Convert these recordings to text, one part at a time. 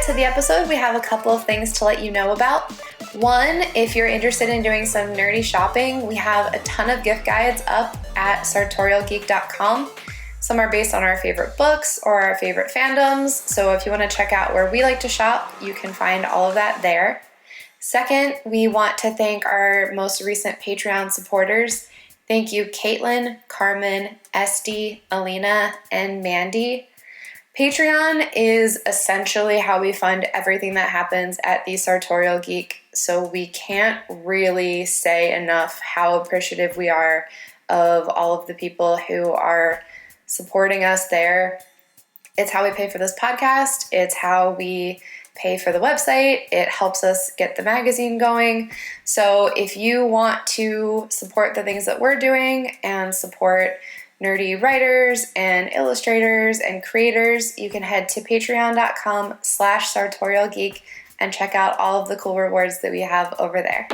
get to the episode, we have a couple of things to let you know about. One, if you're interested in doing some nerdy shopping, we have a ton of gift guides up at sartorialgeek.com. Some are based on our favorite books or our favorite fandoms, so if you want to check out where we like to shop, you can find all of that there. Second, we want to thank our most recent Patreon supporters. Thank you, Kaitlin, Carmen, Esty, Alina, and Mandy. Patreon is essentially how we fund everything that happens at the Sartorial Geek, so we can't really say enough how appreciative we are of all of the people who are supporting us there. It's how we pay for this podcast. It's how we pay for the website. It helps us get the magazine going. So if you want to support the things that we're doing and support nerdy writers and illustrators and creators, you can head to patreon.com/sartorialgeek and check out all of the cool rewards that we have over there.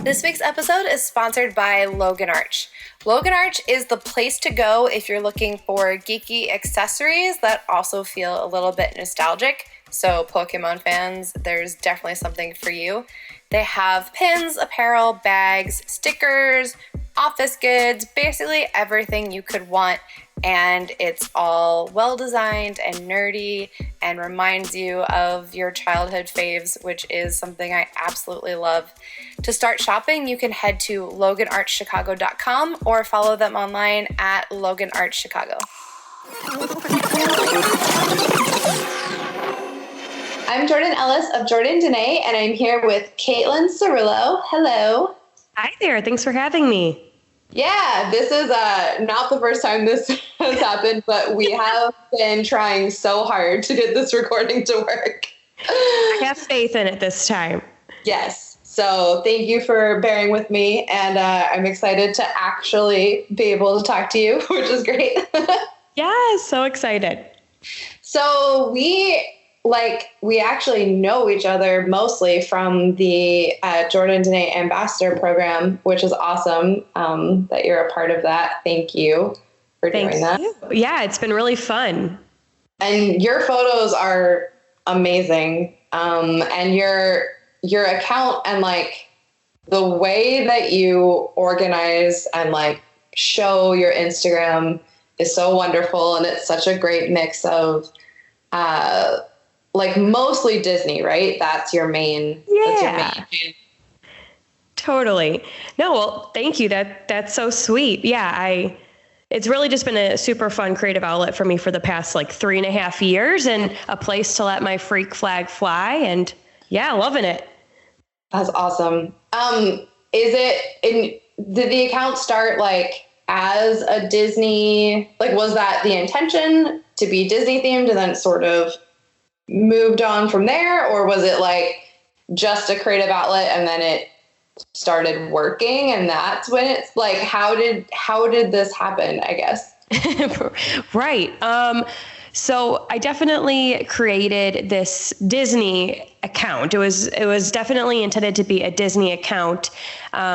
This week's episode is sponsored by LoganArch. LoganArch is the place to go if you're looking for geeky accessories that also feel a little bit nostalgic. So Pokemon fans, there's definitely something for you. They have pins, apparel, bags, stickers, office goods, basically everything you could want, and it's all well-designed and nerdy and reminds you of your childhood faves, which is something I absolutely love. To start shopping, you can head to LoganArchChicago.com or follow them online at LoganArchChicago. I'm Jordan Ellis of Jordandene, and I'm here with Katlin Czurylo. Hello. Hi there. Thanks for having me. Yeah, this is not the first time this has happened, but we have been trying so hard to get this recording to work. I have faith in it this time. Yes. So thank you for bearing with me, and I'm excited to actually be able to talk to you, which is great. Yeah, so excited. So we actually know each other mostly from the Jordandene Ambassador Program, which is awesome that you're a part of that. Thank you for doing that. Yeah, it's been really fun. And your photos are amazing. And your account and the way that you organize and show your Instagram is so wonderful. And it's such a great mix of mostly Disney, right? That's your main. Yeah. That's your main. Totally. No, well, thank you. That's so sweet. Yeah, it's really just been a super fun creative outlet for me for the past 3.5 years, and a place to let my freak flag fly. And yeah, loving it. That's awesome. Did the account start as a Disney? Was that the intention to be Disney themed, and then sort of moved on from there, or was it just a creative outlet and then it started working, and that's when it's how did this happen, I guess? Right. So I definitely created this Disney account. It was definitely intended to be a Disney account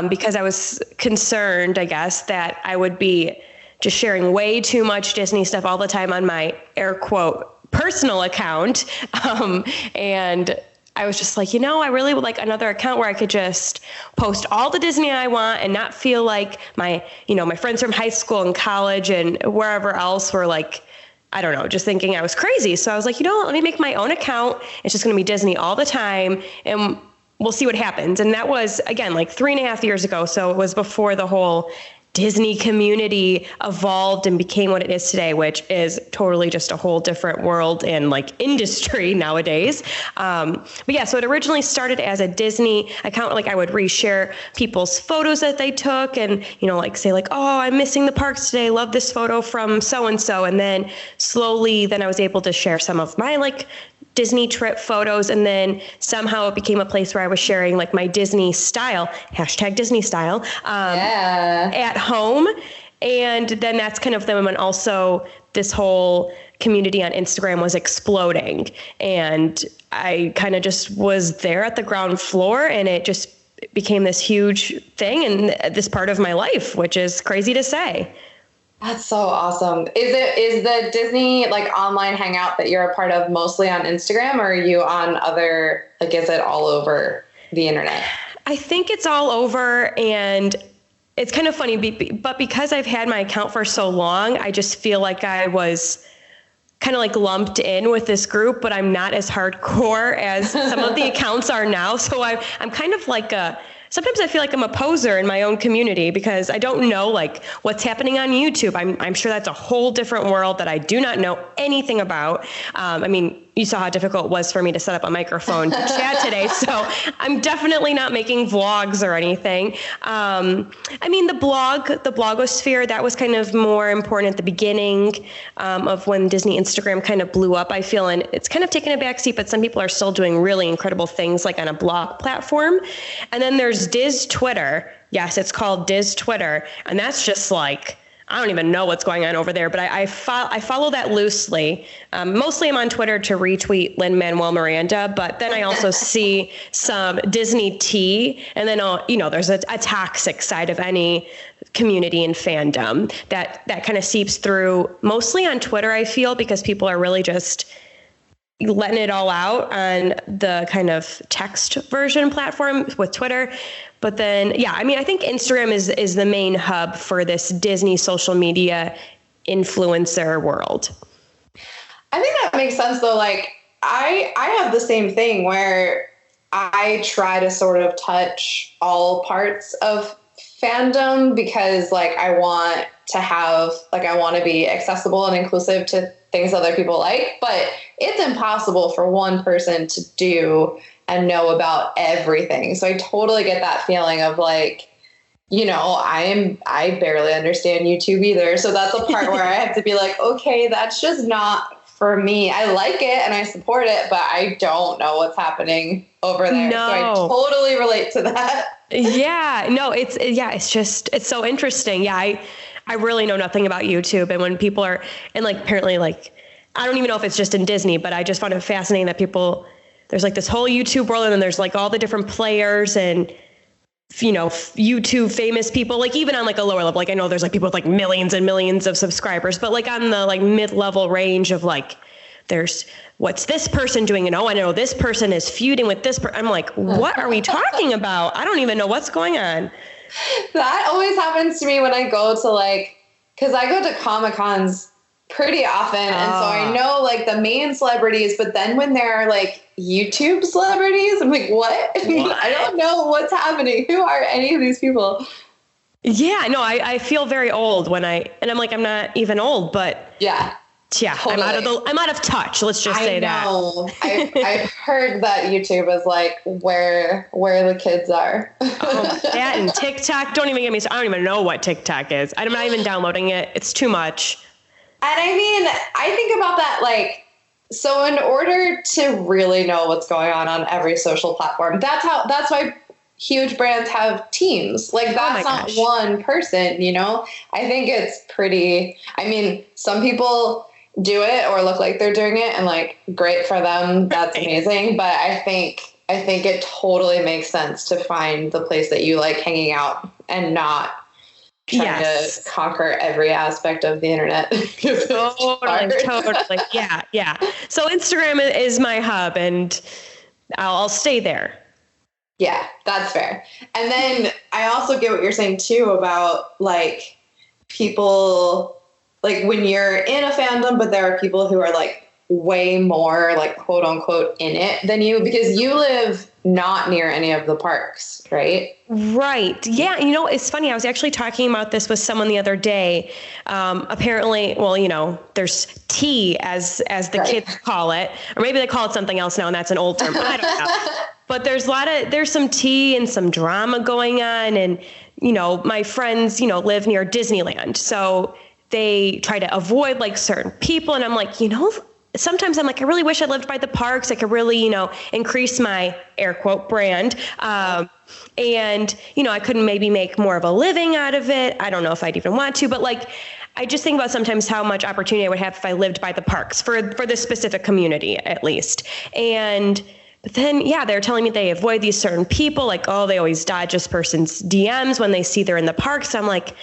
because I was concerned, I guess, that I would be just sharing way too much Disney stuff all the time on my air quote personal account. And I was just I really would like another account where I could just post all the Disney I want and not feel like my friends from high school and college and wherever else were I don't know, just thinking I was crazy. So I was let me make my own account. It's just going to be Disney all the time, and we'll see what happens. And that was, again, 3.5 years ago. So it was before the whole Disney community evolved and became what it is today, which is totally just a whole different world and industry nowadays. But yeah, so it originally started as a Disney account. I would reshare people's photos that they took and, say oh, I'm missing the parks today. Love this photo from so-and-so. And then slowly, I was able to share some of my Disney trip photos. And then somehow it became a place where I was sharing my Disney style, #Disney style, at home. And then that's kind of them. And also this whole community on Instagram was exploding. And I kind of just was there at the ground floor, and it just became this huge thing and this part of my life, which is crazy to say. That's so awesome. Is the Disney like online hangout that you're a part of mostly on Instagram, or are you on other, like, is it all over the internet? I think it's all over, and it's kind of funny, but because I've had my account for so long, I just feel like I was kind of like lumped in with this group, but I'm not as hardcore as some of the accounts are now. So I'm kind of like sometimes I feel like I'm a poser in my own community because I don't know like what's happening on YouTube. I'm sure that's a whole different world that I do not know anything about. I mean, you saw how difficult it was for me to set up a microphone to chat today. So I'm definitely not making vlogs or anything. I mean, the blogosphere, that was kind of more important at the beginning of when Disney Instagram kind of blew up, I feel. And it's kind of taken a backseat, but some people are still doing really incredible things like on a blog platform. And then there's Diz Twitter. Yes, it's called Diz Twitter. And that's just like, I don't even know what's going on over there, but I follow that loosely. Mostly I'm on Twitter to retweet Lin Manuel Miranda, but then I also see some Disney tea, and then there's a toxic side of any community and fandom that kind of seeps through mostly on Twitter, I feel, because people are really just letting it all out on the kind of text version platform with Twitter. But then, yeah, I mean, I think Instagram is the main hub for this Disney social media influencer world. I think that makes sense, though. Like, I have the same thing where I try to sort of touch all parts of fandom because, like, I want to be accessible and inclusive to things other people like, but it's impossible for one person to do and know about everything. So I totally get that feeling of like, I barely understand YouTube either. So that's a part where I have to be like, okay, that's just not for me. I like it and I support it, but I don't know what's happening over there. No. So I totally relate to that. Yeah, no, it's so interesting. Yeah. I really know nothing about YouTube. And when people are, and like, apparently like, I don't even know if it's just in Disney, but I just find it fascinating that there's like this whole YouTube world, and then there's like all the different players and, YouTube famous people, like even on like a lower level, like I know there's like people with like millions and millions of subscribers, but like on the like mid-level range of like, there's what's this person doing? And I know this person is feuding with this person. I'm like, what are we talking about? I don't even know what's going on. That always happens to me when I go to because I go to Comic-Cons pretty often. And so I know like the main celebrities, but then when there are like YouTube celebrities, I'm like, what? I don't know what's happening. Who are any of these people? Yeah, no, I feel very old and I'm like, I'm not even old, but yeah, totally. I'm out of touch. Let's just say that. I've heard that YouTube is like where the kids are. That and TikTok. Don't even get me started. I don't even know what TikTok is. I'm not even downloading it. It's too much. And I mean, I think about that so in order to really know what's going on every social platform, that's why huge brands have teams. Like that's not one person, I think it's some people do it or look like they're doing it and like, great for them. That's amazing. But I think it totally makes sense to find the place that you like hanging out and not trying to conquer every aspect of the internet. Totally. Yeah. So Instagram is my hub and I'll stay there. Yeah, that's fair. And then I also get what you're saying too about like people, like when you're in a fandom, but there are people who are like way more like quote unquote in it than you, because you live not near any of the parks, right? Right. Yeah. It's funny. I was actually talking about this with someone the other day. Apparently, there's tea as the kids call it, or maybe they call it something else now, and that's an old term. I don't know. But there's some tea and some drama going on. And, my friends, live near Disneyland. So they try to avoid like certain people. And I'm like, sometimes I'm like, I really wish I lived by the parks. I could really, increase my air quote brand. And, I couldn't maybe make more of a living out of it. I don't know if I'd even want to, but like, I just think about sometimes how much opportunity I would have if I lived by the parks for this specific community, at least. But then, they're telling me they avoid these certain people, like, they always dodge this person's DMs when they see they're in the parks. I'm like,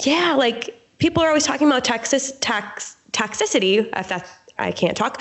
like people are always talking about toxicity, if that's, I can't talk.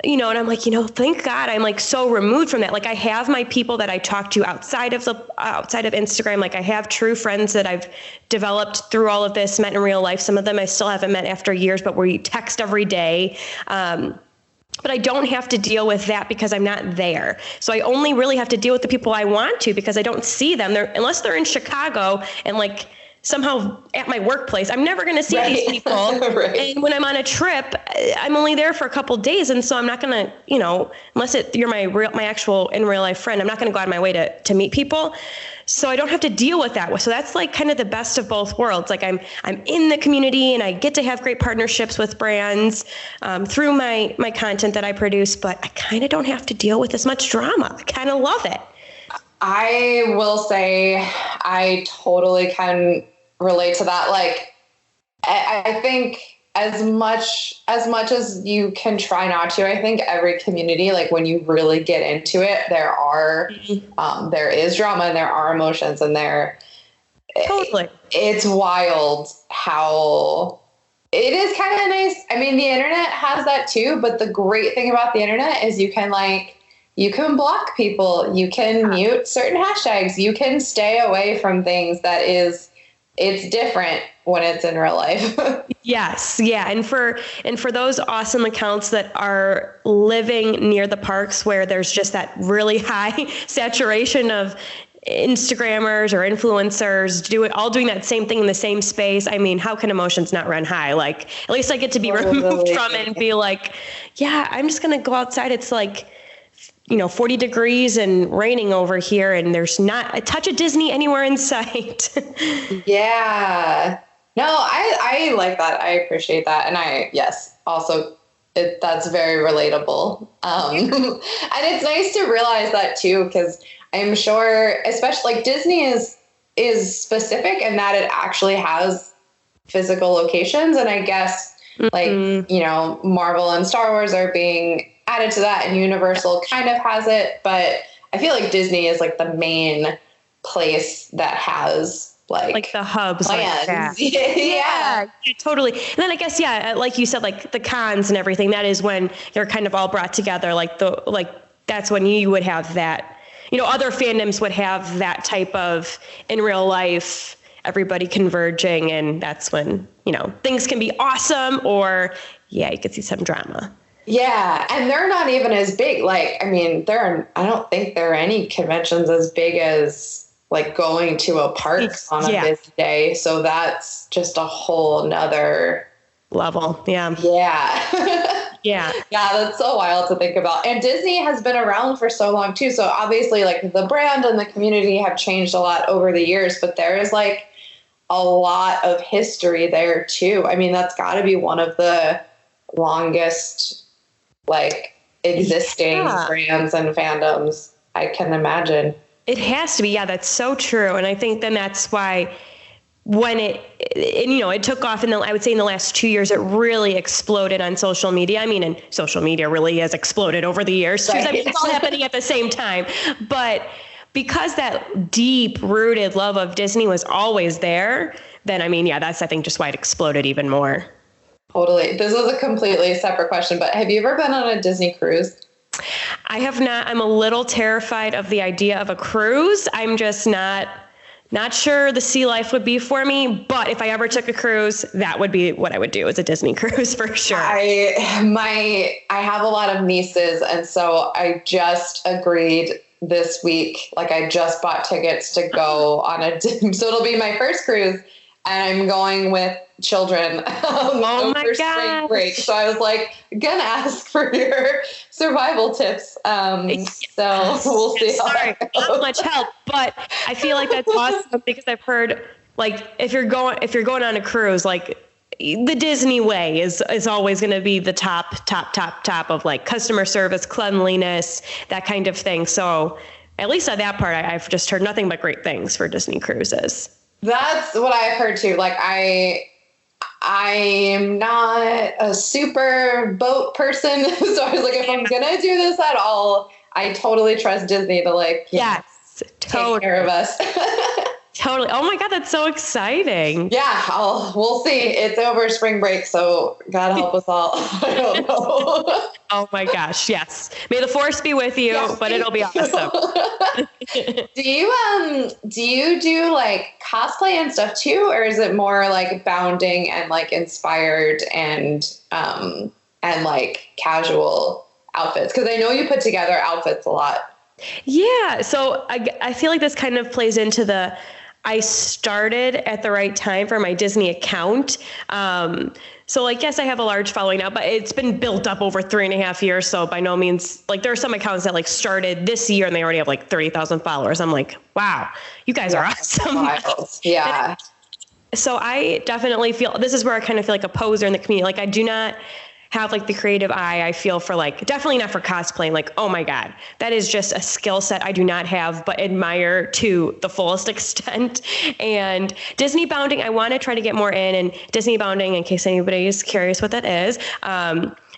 You know, and I'm like, you know, thank God I'm like so removed from that. Like I have my people that I talk to outside of Instagram. Like I have true friends that I've developed through all of this, met in real life. Some of them I still haven't met after years, but we text every day. But I don't have to deal with that because I'm not there. So I only really have to deal with the people I want to because I don't see them there unless they're in Chicago and like somehow at my workplace. I'm never going to see these people. Right. And when I'm on a trip, I'm only there for a couple of days. And so I'm not going to, you know, unless you're my actual in real life friend, I'm not going to go out of my way to meet people. So I don't have to deal with that. So that's like kind of the best of both worlds. Like I'm in the community and I get to have great partnerships with brands through my content that I produce, but I kind of don't have to deal with as much drama. I kind of love it. I will say I totally can relate to that. Like, I think as much as you can try not to, I think every community, like when you really get into it, there is drama and there are emotions and totally. It's wild how it is kind of nice. I mean, the internet has that too, but the great thing about the internet is you can block people, you can mute certain hashtags, you can stay away from things it's different when it's in real life. Yes. Yeah. And for those awesome accounts that are living near the parks where there's just that really high saturation of Instagrammers or influencers doing that same thing in the same space. I mean, how can emotions not run high? Like, at least I get to be removed from it and be like, yeah, I'm just going to go outside. It's like, 40 degrees and raining over here, and there's not a touch of Disney anywhere in sight. Yeah. No, I like that. I appreciate that. And also that's very relatable. And it's nice to realize that too, because I'm sure, especially like Disney is specific in that it actually has physical locations. And I guess Marvel and Star Wars are being added to that, and Universal kind of has it, but I feel like Disney is like the main place that has like the hubs plans. Like that. Yeah, totally. And then I guess, like you said, like the cons and everything, that is when they're kind of all brought together. That's when you would have that, other fandoms would have that type of in real life, everybody converging. And that's when, things can be awesome or you could see some drama. Yeah. And they're not even as big. Like, I mean, I don't think there are any conventions as big as like going to a park on a busy day. So that's just a whole nother level. Yeah. Yeah. Yeah. Yeah. That's so wild to think about. And Disney has been around for so long too. So obviously like the brand and the community have changed a lot over the years, but there is like a lot of history there too. I mean, that's gotta be one of the longest like existing brands and fandoms I can imagine. It has to be. Yeah, that's so true. And I think then that's why when it took off I would say in the last 2 years, it really exploded on social media. I mean, and social media really has exploded over the years. Right. I mean, it's all happening at the same time. But because that deep rooted love of Disney was always there, then, I mean, that's, I think, just why it exploded even more. Totally. This is a completely separate question, but have you ever been on a Disney cruise? I have not. I'm a little terrified of the idea of a cruise. I'm just not sure the sea life would be for me. But if I ever took a cruise, that would be what I would do, is a Disney cruise for sure. I have a lot of nieces, and so I just agreed this week. Like I just bought tickets to go on so it'll be my first cruise, and I'm going with children over spring break. So I was like, gonna ask for your survival tips. So we'll see how that goes. Not much help, but I feel like that's awesome because I've heard like if you're going on a cruise, like the Disney way is always going to be the top of like customer service, cleanliness, that kind of thing. So at least on that part, I've just heard nothing but great things for Disney cruises. That's what I've heard too. Like I'm not a super boat person. So I was like, if I'm going to do this at all, I totally trust Disney to take care of us. Totally. Oh my God, that's so exciting. Yeah, we'll see. It's over spring break, so God help us all. I don't know. Oh my gosh, yes. May the force be with you, yes, but it'll be awesome. Do you do like cosplay and stuff too, or is it more like bounding and like inspired and like casual outfits? Because I know you put together outfits a lot. Yeah, so I feel like this kind of plays into I started at the right time for my Disney account. So like, yes, I have a large following now, but it's been built up over 3.5 years. So by no means, like there are some accounts that like started this year and they already have like 30,000 followers. I'm like, wow, you guys are awesome. Yeah. So I definitely feel, this is where I kind of feel like a poser in the community. Like I do not have like the creative eye I feel for like, definitely not for cosplaying. Like, oh my God, that is just a skill set I do not have, but admire to the fullest extent. And Disney bounding, I want to try to get more in. And Disney bounding, in case anybody is curious what that is,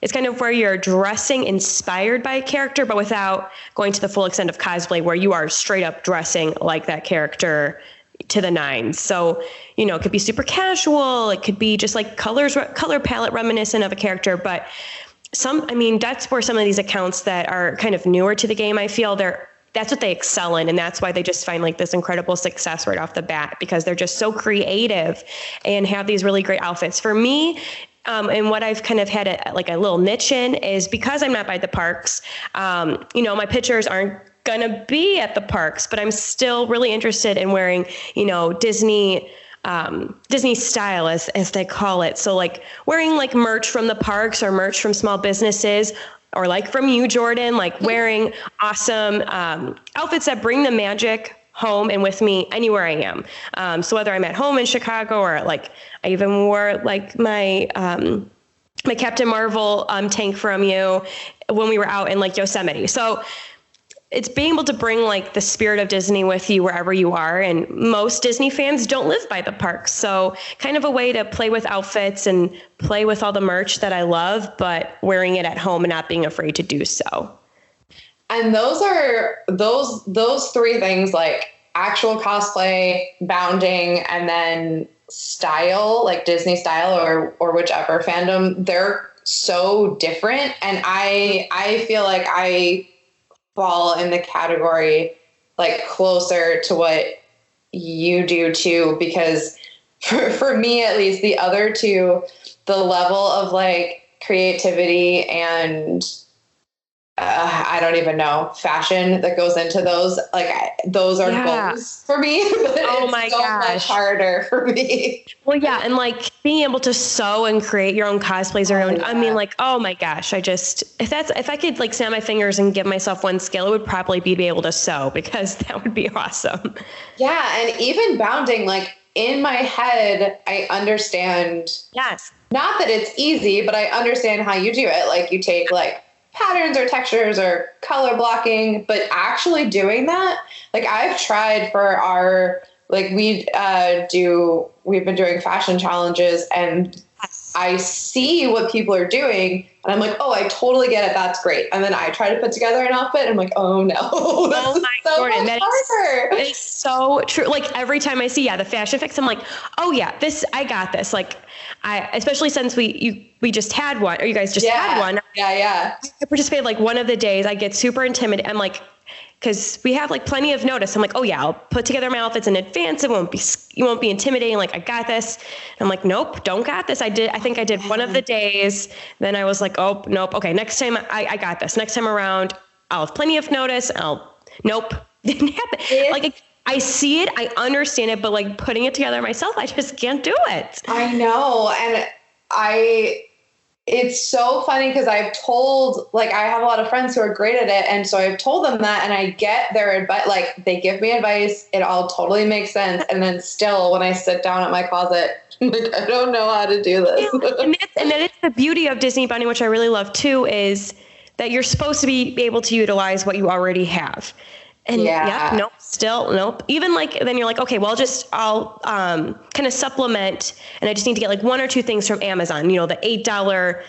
it's kind of where you're dressing inspired by a character, but without going to the full extent of cosplay, where you are straight up dressing like that character to the nines. So, you know, it could be super casual. It could be just like color palette reminiscent of a character. But that's where some of these accounts that are kind of newer to the game, I feel that's what they excel in. And that's why they just find like this incredible success right off the bat, because they're just so creative and have these really great outfits. For me, and what I've kind of had a little niche in is because I'm not by the parks, my pictures aren't gonna be at the parks, but I'm still really interested in wearing, Disney style as they call it. So like wearing like merch from the parks or merch from small businesses, or like from you, Jordan, like wearing awesome outfits that bring the magic home and with me anywhere I am. So whether I'm at home in Chicago or like I even wore like my Captain Marvel tank from you when we were out in like Yosemite. So it's being able to bring like the spirit of Disney with you wherever you are. And most Disney fans don't live by the parks. So kind of a way to play with outfits and play with all the merch that I love, but wearing it at home and not being afraid to do so. And those three things, like actual cosplay, bounding, and then style, like Disney style or whichever fandom, they're so different. And I feel like I fall in the category like closer to what you do too, because for me at least, the other two, the level of like creativity and I don't even know, fashion that goes into those, like those are goals for me. Oh my gosh, much harder for me. Well, yeah, and like being able to sew and create your own cosplays around. Yeah. I mean, like, oh my gosh, if I could like snap my fingers and give myself one skill, it would probably be able to sew, because that would be awesome. Yeah, and even bounding, like in my head, I understand. Yes. Not that it's easy, but I understand how you do it. Like you take like patterns or textures or color blocking, but actually doing that, like I've tried for our, like we've been doing fashion challenges, and I see what people are doing and I'm like, oh, I totally get it. That's great. And then I try to put together an outfit and I'm like, oh no, oh my so Jordan, much harder. It's so true. Like every time I see, the fashion fix, I'm like, oh yeah, I got this. Like especially since we just had one, or you guys just had one. Yeah. I participated like one of the days. I get super intimidated. I'm like, because we have like plenty of notice. I'm like, oh yeah, I'll put together my outfits in advance. You won't be intimidating. Like I got this. And I'm like, nope, don't got this. I think I did one of the days. Then I was like, oh, nope. Okay. Next time I got this. Next time around, I'll have plenty of notice. Nope. Didn't happen. Like I see it. I understand it, but like putting it together myself, I just can't do it. I know. And it's so funny because I've told, like, I have a lot of friends who are great at it. And so I've told them that, and I get their advice, like they give me advice. It all totally makes sense. And then still when I sit down at my closet, like, I don't know how to do this. And that is the beauty of Disney Bunny, which I really love too, is that you're supposed to be able to utilize what you already have. And nope, still nope. Even like, then you're like, okay, well, I'll kind of supplement, and I just need to get like one or two things from Amazon, the $8,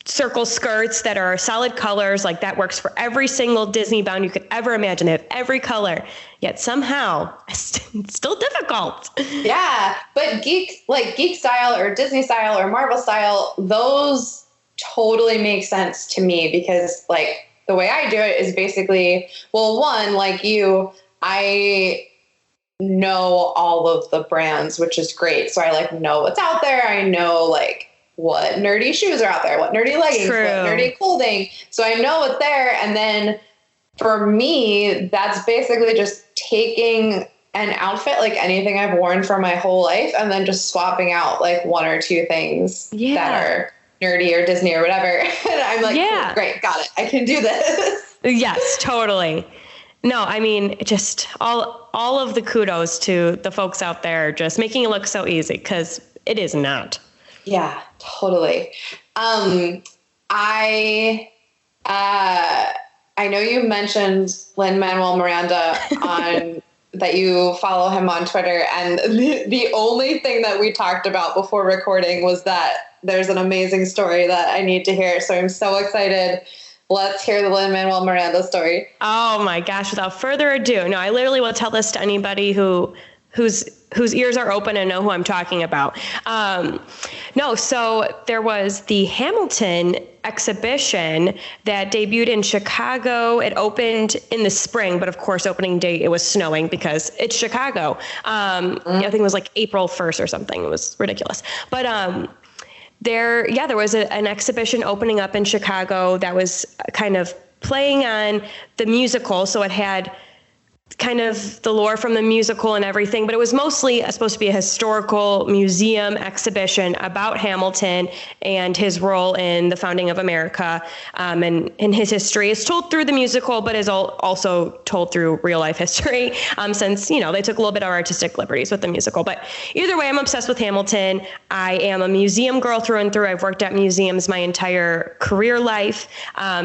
circle skirts that are solid colors. Like that works for every single Disney bound you could ever imagine. They have every color, yet somehow it's still difficult. Yeah. But geek style or Disney style or Marvel style, those totally make sense to me, because like the way I do it is basically, well, one, like you, I know all of the brands, which is great. So I like know what's out there. I know like what nerdy shoes are out there, what nerdy leggings, what nerdy clothing. So I know what's there. And then for me, that's basically just taking an outfit, like anything I've worn for my whole life, and then just swapping out like one or two things that are nerdy or Disney or whatever. And I'm like, cool, great, got it. I can do this. Yes, totally. No, I mean, just all of the kudos to the folks out there just making it look so easy, because it is not. Yeah, totally. I know you mentioned Lin Manuel Miranda on that you follow him on Twitter, and the only thing that we talked about before recording was that there's an amazing story that I need to hear. So I'm so excited. Let's hear the Lin Manuel Miranda story. Oh my gosh! Without further ado, no, I literally will tell this to anybody whose ears are open and know who I'm talking about. So there was the Hamilton exhibition that debuted in Chicago. It opened in the spring, but of course, opening day, it was snowing because it's Chicago. I think it was like April 1st or something. It was ridiculous. But there was an exhibition opening up in Chicago that was kind of playing on the musical. So it had kind of the lore from the musical and everything, but it was mostly supposed to be a historical museum exhibition about Hamilton and his role in the founding of America, and his history is told through the musical, but is also told through real life history, since, they took a little bit of artistic liberties with the musical. But either way, I'm obsessed with Hamilton. I am a museum girl through and through. I've worked at museums my entire career life.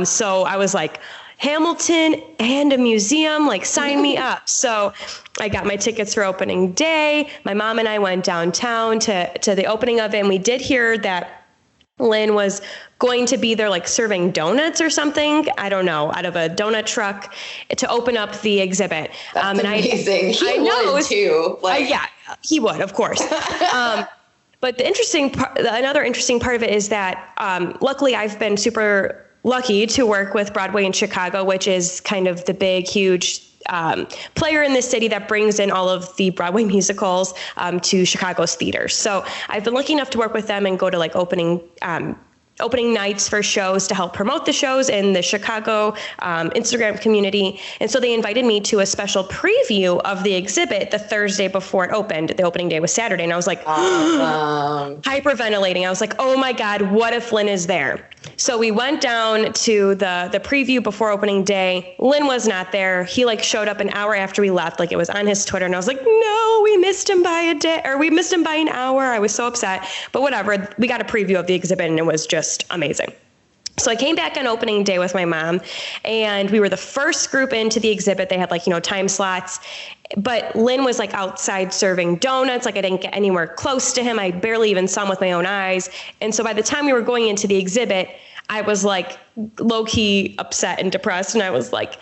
So I was like, Hamilton and a museum, like sign me up. So I got my tickets for opening day. My mom and I went downtown to the opening of it. And we did hear that Lin was going to be there, like serving donuts or something. I don't know, out of a donut truck to open up the exhibit. That's amazing. He would too. Yeah, he would, of course. But another interesting part of it is that, luckily I've been super lucky to work with Broadway in Chicago, which is kind of the big, huge player in this city that brings in all of the Broadway musicals to Chicago's theaters. So I've been lucky enough to work with them and go to like opening nights for shows to help promote the shows in the Chicago Instagram community. And so they invited me to a special preview of the exhibit the Thursday before it opened. The opening day was Saturday. And I was like, hyperventilating. I was like, oh my God, what if Lin is there? So we went down to the preview before opening day. Lin was not there. He like showed up an hour after we left, like it was on his Twitter. And I was like, no, we missed him by a day, or we missed him by an hour. I was so upset, but whatever. We got a preview of the exhibit and it was just amazing. So I came back on opening day with my mom, and we were the first group into the exhibit. They had like, time slots, but Lin was like outside serving donuts. Like I didn't get anywhere close to him. I barely even saw him with my own eyes. And so by the time we were going into the exhibit, I was like low-key upset and depressed. And I was like,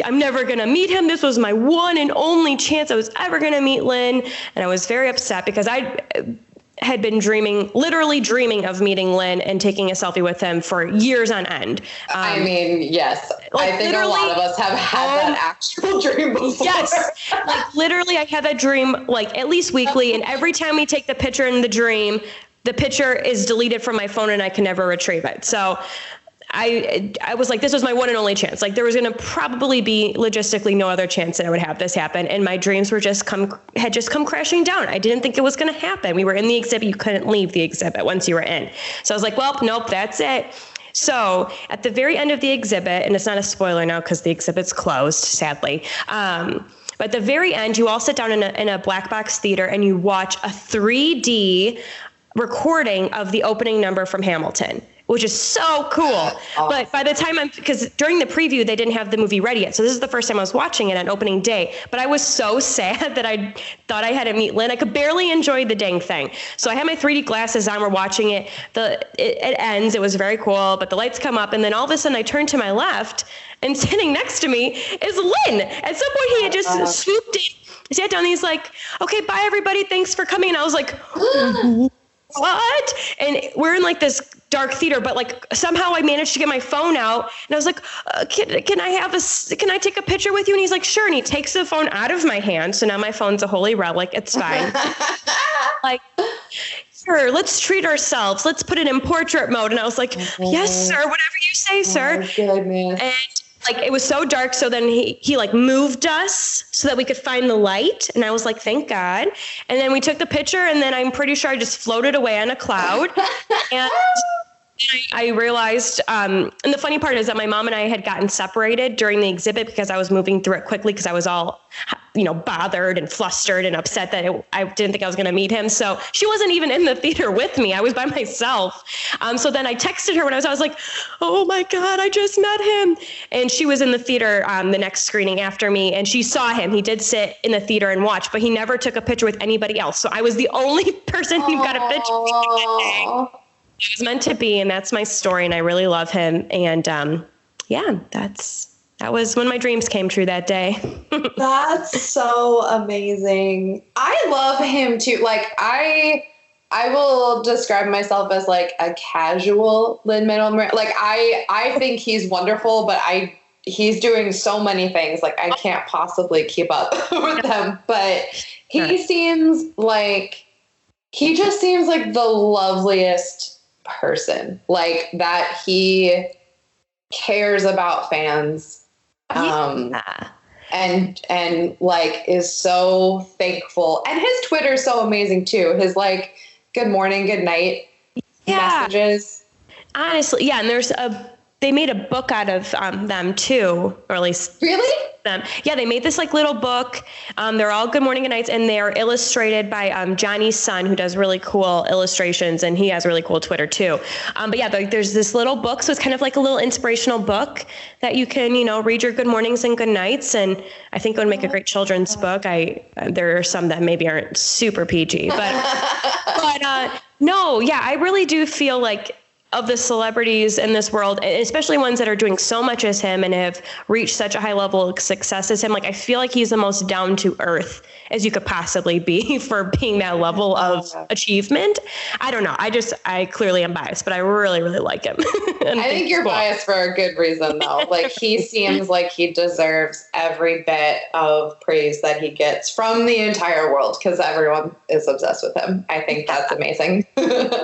I'm never going to meet him. This was my one and only chance I was ever going to meet Lin. And I was very upset because I had been literally dreaming of meeting Lin and taking a selfie with him for years on end. I mean, yes. I think a lot of us have had that actual dream before. Yes. Like literally I had that dream like at least weekly. And every time we take the picture in the dream, the picture is deleted from my phone and I can never retrieve it. So I was like, this was my one and only chance. Like there was going to probably be logistically no other chance that I would have this happen. And my dreams had just come crashing down. I didn't think it was going to happen. We were in the exhibit. You couldn't leave the exhibit once you were in. So I was like, well, nope, that's it. So at the very end of the exhibit, and it's not a spoiler now because the exhibit's closed, sadly. But at the very end, you all sit down in a black box theater and you watch a 3D recording of the opening number from Hamilton. which is so cool. Awesome. But by the time because during the preview, they didn't have the movie ready yet. So this is the first time I was watching it on opening day. But I was so sad that I thought I had to meet Lin. I could barely enjoy the dang thing. So I had my 3D glasses on. We're watching it. It ends. It was very cool. But the lights come up. And then all of a sudden, I turn to my left. And sitting next to me is Lin. At some point, he had just swooped in, sat down, and he's like, okay, bye, everybody. Thanks for coming. And I was like, what? And we're in like this dark theater, but like somehow I managed to get my phone out, and I was like, can I take a picture with you? And he's like, sure. And he takes the phone out of my hand. So now my phone's a holy relic. It's fine. Like, sure, let's treat ourselves. Let's put it in portrait mode. And I was like, yes, sir. Whatever you say, sir. Goodness. And like, it was so dark. So then he like moved us so that we could find the light. And I was like, thank God. And then we took the picture, and then I'm pretty sure I just floated away on a cloud. And I realized, and the funny part is that my mom and I had gotten separated during the exhibit because I was moving through it quickly because I was all, bothered and flustered and upset that I didn't think I was going to meet him. So she wasn't even in the theater with me. I was by myself. So then I texted her when I was like, oh my God, I just met him. And she was in the theater the next screening after me, and she saw him. He did sit in the theater and watch, but he never took a picture with anybody else. So I was the only person who got a picture with him that day. It was meant to be, and that's my story, and I really love him. And that was when my dreams came true that day. That's so amazing. I love him too. Like I will describe myself as like a casual Lin Manuel Miranda. Like I think he's wonderful, but he's doing so many things. Like I can't possibly keep up with them. But he just seems like the loveliest person. Like that he cares about fans. And like is so thankful, and his Twitter is so amazing too. His like good morning, good night messages. Honestly, yeah. And they made a book out of them too, or at least really them. Yeah, they made this like little book. They're all good morning and nights, and they are illustrated by Dan Ison, who does really cool illustrations, and he has really cool Twitter too. But yeah, there's this little book, so it's kind of like a little inspirational book that you can, read your good mornings and good nights. And I think it would make a great children's book. There are some that maybe aren't super PG, but no, yeah, I really do feel like of the celebrities in this world, especially ones that are doing so much as him and have reached such a high level of success as him, like I feel like he's the most down to earth as you could possibly be for being that level of achievement. I don't know. I clearly am biased, but I really, really like him. I think you're biased for a good reason though. Like he seems like he deserves every bit of praise that he gets from the entire world because everyone is obsessed with him. I think that's amazing.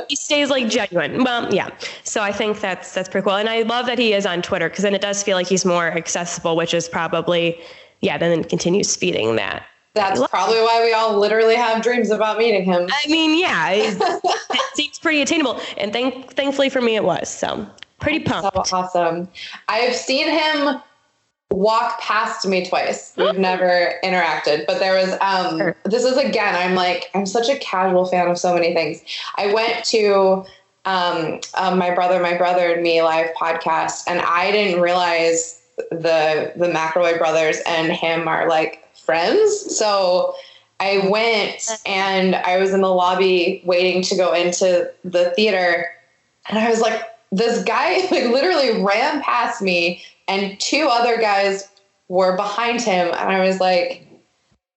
He stays like genuine. Well, yeah. So I think that's pretty cool. And I love that he is on Twitter because then it does feel like he's more accessible, which is probably, then it continues feeding that. That's probably why we all literally have dreams about meeting him. I mean, yeah, it seems pretty attainable. And thankfully for me, it was. So pretty pumped. So awesome. I've seen him walk past me twice. We've never interacted, but there was, this is again, I'm such a casual fan of so many things. I went to my brother and me live podcast, and I didn't realize the McElroy brothers and him are like friends. So I went and I was in the lobby waiting to go into the theater, and I was like, this guy like literally ran past me and two other guys were behind him, and I was like,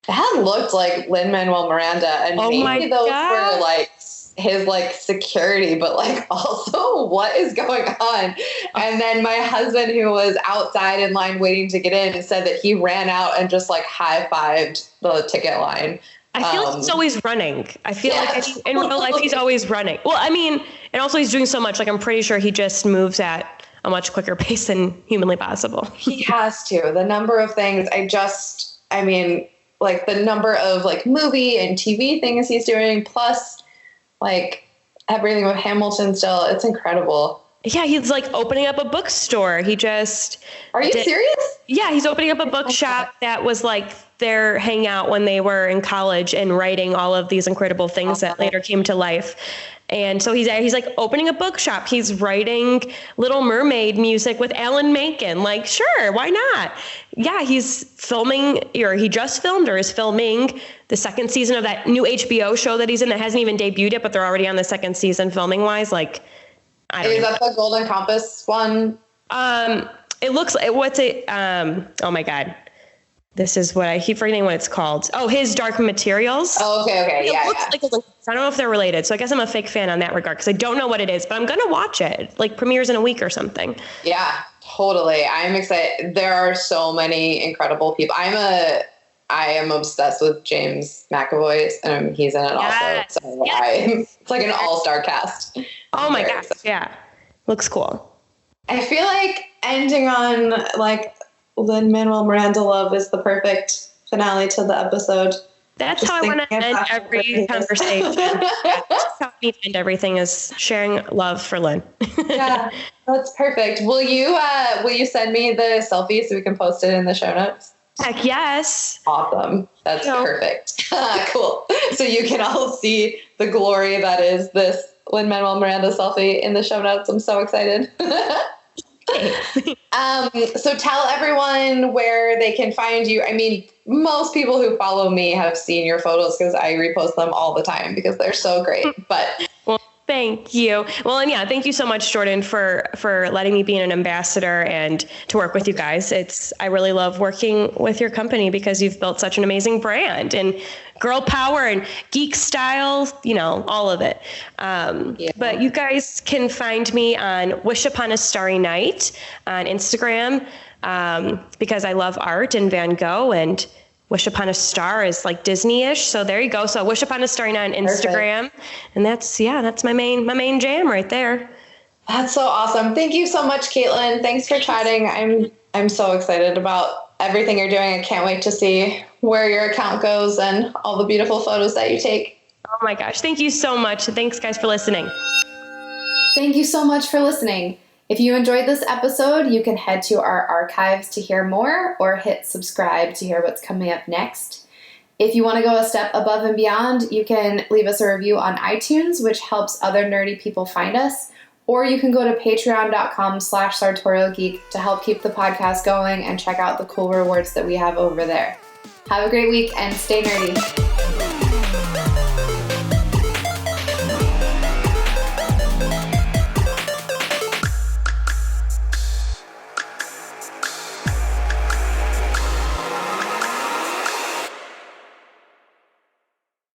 that looked like Lin Manuel Miranda, and maybe those were like his like security, but like also what is going on? And then my husband, who was outside in line waiting to get in, said that he ran out and just like high-fived the ticket line. I feel like he's always running. I feel like in real life he's always running. Well, I mean, and also he's doing so much. Like I'm pretty sure he just moves at a much quicker pace than humanly possible. He has to. The number of things like the number of like movie and TV things he's doing, plus like everything with Hamilton still, it's incredible. Yeah, he's like opening up a bookstore. He just... Are you serious? Yeah, he's opening up a bookshop that was like their hangout when they were in college and writing all of these incredible things that later came to life. And so he's like opening a bookshop. He's writing Little Mermaid music with Alan Menken. Like, sure, why not? Yeah, he's filming, or he just filmed or is filming the second season of that new HBO show that he's in that hasn't even debuted yet, but they're already on the second season filming wise. Like, I don't know. Is that the Golden Compass one? It looks like, what's it? Oh my God. This is what I keep forgetting what it's called. Oh, His Dark Materials. Oh, okay. It looks like I don't know if they're related. So I guess I'm a fake fan on that regard because I don't know what it is, but I'm going to watch it. Like premieres in a week or something. Yeah, totally. I'm excited. There are so many incredible people. I am obsessed with James McAvoy, and he's in it also. So it's like an all-star cast. Oh my gosh. Yeah. Looks cool. I feel like ending on like Lin Manuel Miranda love is the perfect finale to the episode. That's how I want to end every conversation. That's how we end everything, is sharing love for Lin. Yeah, that's perfect. Will you send me the selfie so we can post it in the show notes? Heck yes. Awesome. That's perfect. Cool. So you can all see the glory that is this Lin Manuel Miranda selfie in the show notes. I'm so excited. So tell everyone where they can find you. I mean, most people who follow me have seen your photos because I repost them all the time because they're so great. But thank you. Well, and yeah, thank you so much, Jordan, for letting me be an ambassador and to work with you guys. I really love working with your company because you've built such an amazing brand and girl power and geek style, all of it. But you guys can find me on Wish Upon a Starry Night on Instagram because I love art and Van Gogh, and Wish Upon a Star is like Disney-ish. So there you go. So Wish Upon a Starry Night on Instagram. Perfect. And that's my main jam right there. That's so awesome. Thank you so much, Kaitlin. Thanks for chatting. I'm so excited about everything you're doing. I can't wait to see where your account goes and all the beautiful photos that you take. Oh my gosh. Thank you so much. Thanks guys for listening. Thank you so much for listening. If you enjoyed this episode, you can head to our archives to hear more or hit subscribe to hear what's coming up next. If you want to go a step above and beyond, you can leave us a review on iTunes, which helps other nerdy people find us. Or you can go to patreon.com/sartorialgeek to help keep the podcast going and check out the cool rewards that we have over there. Have a great week and stay nerdy.